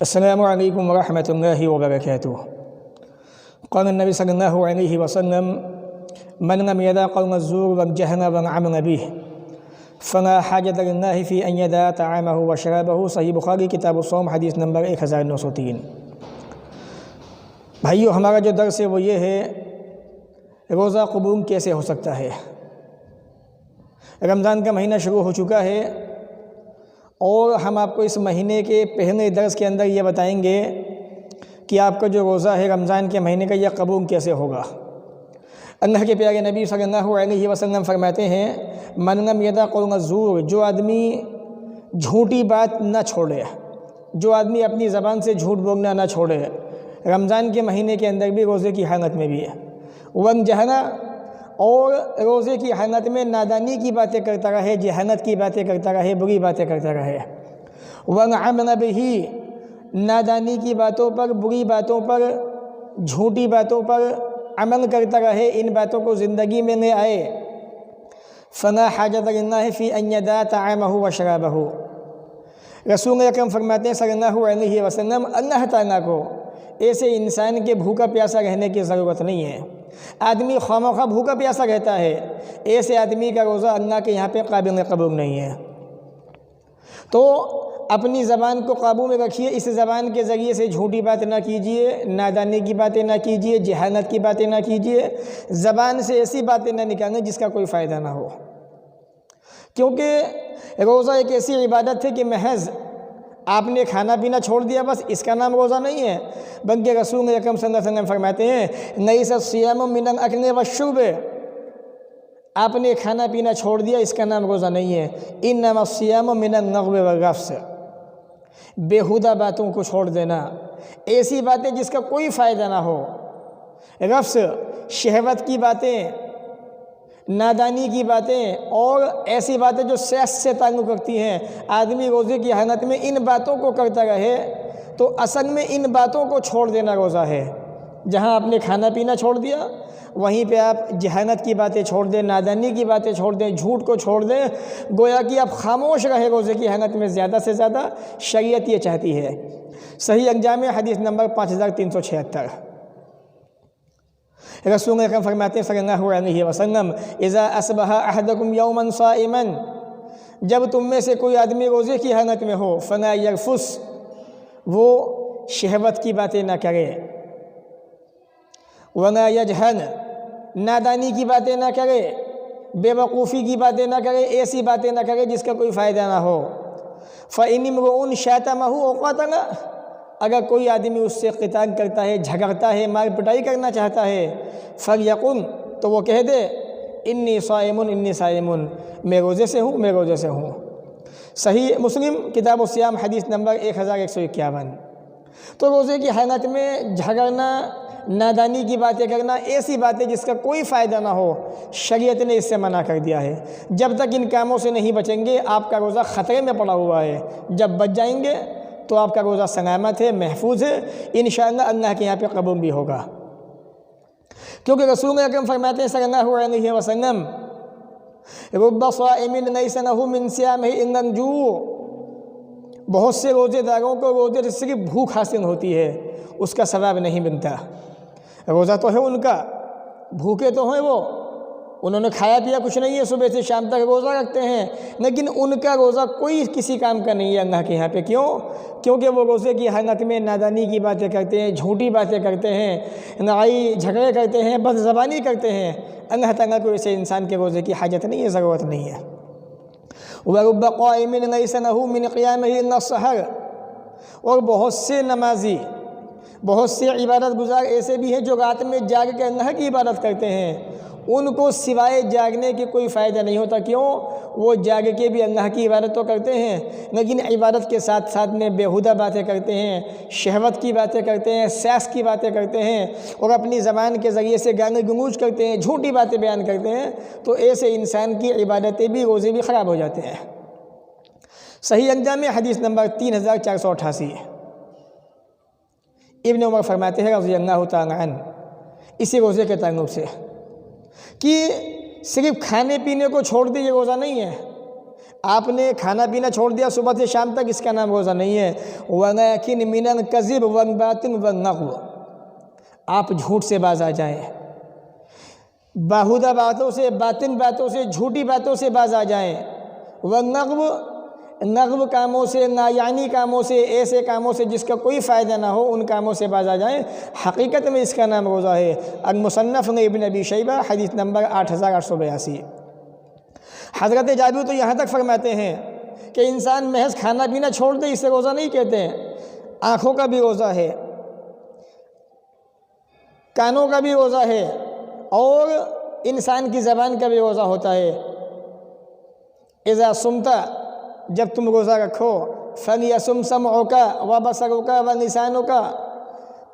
السلام علیکم ورحمۃ اللہ وبرکاتہ۔ قال النبی صلی اللہ علیہ وسلم من لم يدع قول الزور والجهل والعمل به فلا حاجة لله في أن يدع طعامه وشرابه۔ صحیح بخاری کتاب الصوم حدیث نمبر 1903۔ بھائیو، ہمارا جو درس ہے وہ یہ ہے روزہ قبول کیسے ہو سکتا ہے۔ رمضان کا مہینہ شروع ہو چکا ہے اور ہم آپ کو اس مہینے کے پہلے درس کے اندر یہ بتائیں گے کہ آپ کا جو روزہ ہے رمضان کے مہینے کا یہ قبول کیسے ہوگا۔ اللہ کے پیارے نبی صلی اللہ علیہ وسلم فرماتے ہیں من لم یدع قول الزور، جو آدمی جھوٹی بات نہ چھوڑے، جو آدمی اپنی زبان سے جھوٹ بولنا نہ چھوڑے رمضان کے مہینے کے اندر بھی، روزے کی حالت میں بھی ہے، والجہل، اور روزے کی حالت میں نادانی کی باتیں کرتا رہے، جہالت کی باتیں کرتا رہے، بری باتیں کرتا رہے، والعمل بہ، نادانی کی باتوں پر، بری باتوں پر، جھوٹی باتوں پر عمل کرتا رہے، ان باتوں کو زندگی میں لے آئے۔ فلا حاجۃ للہ فی ان یدع طعامہ وشرابہ، رسول اکرم فرماتے ہیں صلی اللہ علیہ وسلم اللہ تعالیٰ کو ایسے انسان کے بھوکا پیاسا رہنے کی ضرورت نہیں ہے۔ آدمی خواہ بھوکا پیاسا رہتا ہے، ایسے آدمی کا روزہ اللہ کے یہاں پہ قابل قبول نہیں ہے۔ تو اپنی زبان کو قابو میں رکھیے، اس زبان کے ذریعے سے جھوٹی بات نہ کیجیے، نادانی کی باتیں نہ کیجیے، جہالت کی باتیں نہ کیجیے، زبان سے ایسی باتیں نہ نکالیں جس کا کوئی فائدہ نہ ہو، کیونکہ روزہ ایک ایسی عبادت ہے کہ محض آپ نے کھانا پینا چھوڑ دیا بس اس کا نام روزہ نہیں ہے، بلکہ رسول اکرم صلی اللہ علیہ وسلم فرماتے ہیں لیس الصیام من الاکل والشرب، آپ نے کھانا پینا چھوڑ دیا اس کا نام روزہ نہیں ہے، انما الصیام من اللغو والرفث، بیہودہ باتوں کو چھوڑ دینا، ایسی باتیں جس کا کوئی فائدہ نہ ہو، رفث شہوت کی باتیں، نادانی کی باتیں، اور ایسی باتیں جو سیاست سے تعلق رکھتی ہیں، آدمی روزے کی حالت میں ان باتوں کو کرتا رہے تو اصل میں ان باتوں کو چھوڑ دینا روزہ ہے۔ جہاں آپ نے کھانا پینا چھوڑ دیا وہیں پہ آپ جہالت کی باتیں چھوڑ دیں، نادانی کی باتیں چھوڑ دیں، جھوٹ کو چھوڑ دیں، گویا کہ آپ خاموش رہے روزے کی حالت میں زیادہ سے زیادہ، شریعت یہ چاہتی ہے۔ صحیح انجام حدیث نمبر 5376۔ رسول اکرم فرماتے ہیں صلی اللہ علیہ وسلم اذا اصبح احدکم یوما صائما، جب تم میں سے کوئی آدمی روزے کی حالت میں ہو، فلا یرفث، وہ شہوت کی باتیں نہ کرے، ولا یجہل، نادانی کی باتیں نہ کرے، بے وقوفی کی باتیں نہ کرے، ایسی باتیں نہ کرے جس کا کوئی فائدہ نہ ہو۔ فإن امرؤ شاتمہ او قاتلہ، اگر کوئی آدمی اس سے قتال کرتا ہے، جھگڑتا ہے، مار پٹائی کرنا چاہتا ہے، فلیقل، تو وہ کہہ دے انی صائم انی صائم، میں روزے سے ہوں، میں روزے سے ہوں۔ صحیح مسلم کتاب الصیام حدیث نمبر 1151۔ تو روزے کی حالت میں جھگڑنا، نادانی کی باتیں کرنا، ایسی باتیں جس کا کوئی فائدہ نہ ہو، شریعت نے اس سے منع کر دیا ہے۔ جب تک ان کاموں سے نہیں بچیں گے آپ کا روزہ خطرے میں پڑا ہوا ہے، جب بچ جائیں گے تو آپ کا روزہ سلامت ہے، محفوظ ہے، انشاءاللہ اللہ کے یہاں پہ قبول بھی ہوگا۔ کیونکہ رسول اکرم فرماتے ہیں صلی اللہ علیہ وسلم رب صائم لیس لہ من صیامہ الا الجوع، بہت سے روزے داروں کو روزے سے صرف بھوک حاصل ہوتی ہے، اس کا ثواب نہیں ملتا۔ روزہ تو ہے ان کا، بھوکے تو ہیں وہ، انہوں نے کھایا پیا کچھ نہیں ہے، صبح سے شام تک روزہ رکھتے ہیں، لیکن ان کا روزہ کوئی کسی کام کا نہیں ہے اللہ کے یہاں پہ۔ کیوں؟ کیونکہ وہ روزے کی حالت میں نادانی کی باتیں کرتے ہیں، جھوٹی باتیں کرتے ہیں، لڑائی جھگڑے کرتے ہیں، بد زبانی کرتے ہیں۔ اللہ تعالیٰ کو ایسے انسان کے روزے کی حاجت نہیں ہے، ضرورت نہیں ہے۔ وَرُبَّ قَائِمٍ لَيْسَ لَهُ مِنْ قِيَامِهِ إِلَّا السَّحَرُ، اور بہت سے نمازی، بہت سے عبادت گزار ایسے بھی ہیں جو رات میں جاگ کے اللہ کی عبادت کرتے ہیں، ان کو سوائے جاگنے کے کوئی فائدہ نہیں ہوتا۔ کیوں؟ وہ جاگ کے بھی اللہ کی عبادت تو کرتے ہیں، لیکن عبادت کے ساتھ ساتھ میں بیہودہ باتیں کرتے ہیں، شہوت کی باتیں کرتے ہیں، سیاست کی باتیں کرتے ہیں، اور اپنی زبان کے ذریعے سے گانے گنگوج کرتے ہیں، جھوٹی باتیں بیان کرتے ہیں، تو ایسے انسان کی عبادتیں بھی، روزے بھی خراب ہو جاتے ہیں۔ صحیح انجام حدیث نمبر 3488۔ ابن عمر فرماتے ہیں رضی اللہ تعالیٰ عنہ اسی روزے کے تعلق سے کہ صرف کھانے پینے کو چھوڑ دے یہ روزہ نہیں ہے، آپ نے کھانا پینا چھوڑ دیا صبح سے شام تک، اس کا نام روزہ نہیں ہے۔ وَلَٰكِن مِّنَ الْكَذِبِ وَالْبَاطِلِ وَالنَّغْوِ، آپ جھوٹ سے باز آ جائیں، باہودہ باتوں سے، باطن باتوں سے، جھوٹی باتوں سے باز آ جائیں۔ والنغو، نغو کاموں سے، نایانی کاموں سے، ایسے کاموں سے جس کا کوئی فائدہ نہ ہو، ان کاموں سے باز آ جائیں۔ حقیقت میں اس کا نام روزہ ہے۔ المصنف نے ابن ابی شیبہ، حدیث نمبر 8882۔ حضرت جابر تو یہاں تک فرماتے ہیں کہ انسان محض کھانا پینا چھوڑ دے اسے روزہ نہیں کہتے ہیں، آنکھوں کا بھی روزہ ہے، کانوں کا بھی روزہ ہے، اور انسان کی زبان کا بھی روزہ ہوتا ہے۔ اذا صمتا، جب تم روزہ رکھو، فَلْيَصُمْ سَمْعُكَ وَبَصَرُكَ وَلِسَانُكَ،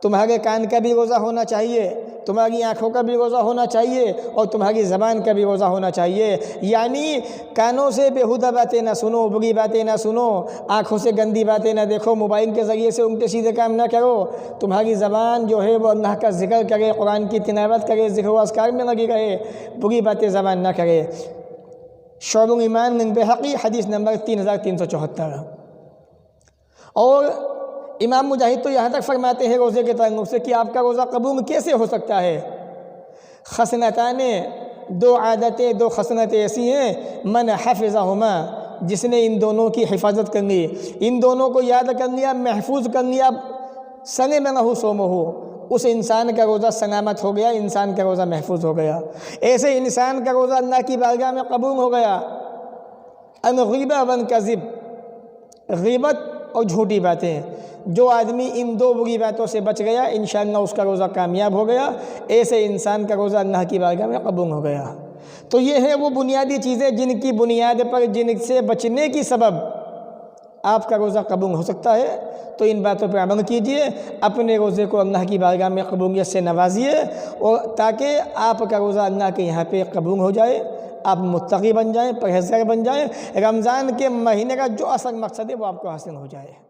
تمہارے کان کا بھی روزہ ہونا چاہیے، تمہاری آنکھوں کا بھی روزہ ہونا چاہیے، اور تمہاری زبان کا بھی روزہ ہونا چاہیے۔ یعنی کانوں سے بیہودہ باتیں نہ سنو، بری باتیں نہ سنو، آنکھوں سے گندی باتیں نہ دیکھو، موبائل کے ذریعے سے الٹے سیدھے کام نہ کرو، تمہاری زبان جو ہے وہ اللہ کا ذکر کرے، قرآن کی تلاوت کرے، ذکر و اذکار میں لگی رہے، بری باتیں زبان نہ کرے۔ شعب الایمان من بحقی، حدیث نمبر 3374۔ اور امام مجاہد تو یہاں تک فرماتے ہیں روزے کے تعلق سے کہ آپ کا روزہ قبول کیسے ہو سکتا ہے؟ خصلتان، دو عادتیں، دو خصلتیں ایسی ہیں، من حفظہما، جس نے ان دونوں کی حفاظت کر لی، ان دونوں کو یاد کر لیا، محفوظ کر لیا، سلم لہ صومہ، اس انسان کا روزہ سلامت ہو گیا، انسان کا روزہ محفوظ ہو گیا، ایسے انسان کا روزہ اللہ کی بارگاہ میں قبول ہو گیا۔ الغیبہ والکذب، غیبت اور جھوٹی باتیں، جو آدمی ان دو بری باتوں سے بچ گیا انشاءاللہ اس کا روزہ کامیاب ہو گیا، ایسے انسان کا روزہ اللہ کی بارگاہ میں قبول ہو گیا۔ تو یہ ہے وہ بنیادی چیزیں جن کی بنیاد پر، جن سے بچنے کی سبب آپ کا روزہ قبول ہو سکتا ہے۔ تو ان باتوں پر عمل کیجئے، اپنے روزے کو اللہ کی بارگاہ میں قبولیت سے نوازیے، اور تاکہ آپ کا روزہ اللہ کے یہاں پہ قبول ہو جائے، آپ متقی بن جائیں، پرہیزگار بن جائیں، رمضان کے مہینے کا جو اصل مقصد ہے وہ آپ کو حاصل ہو جائے۔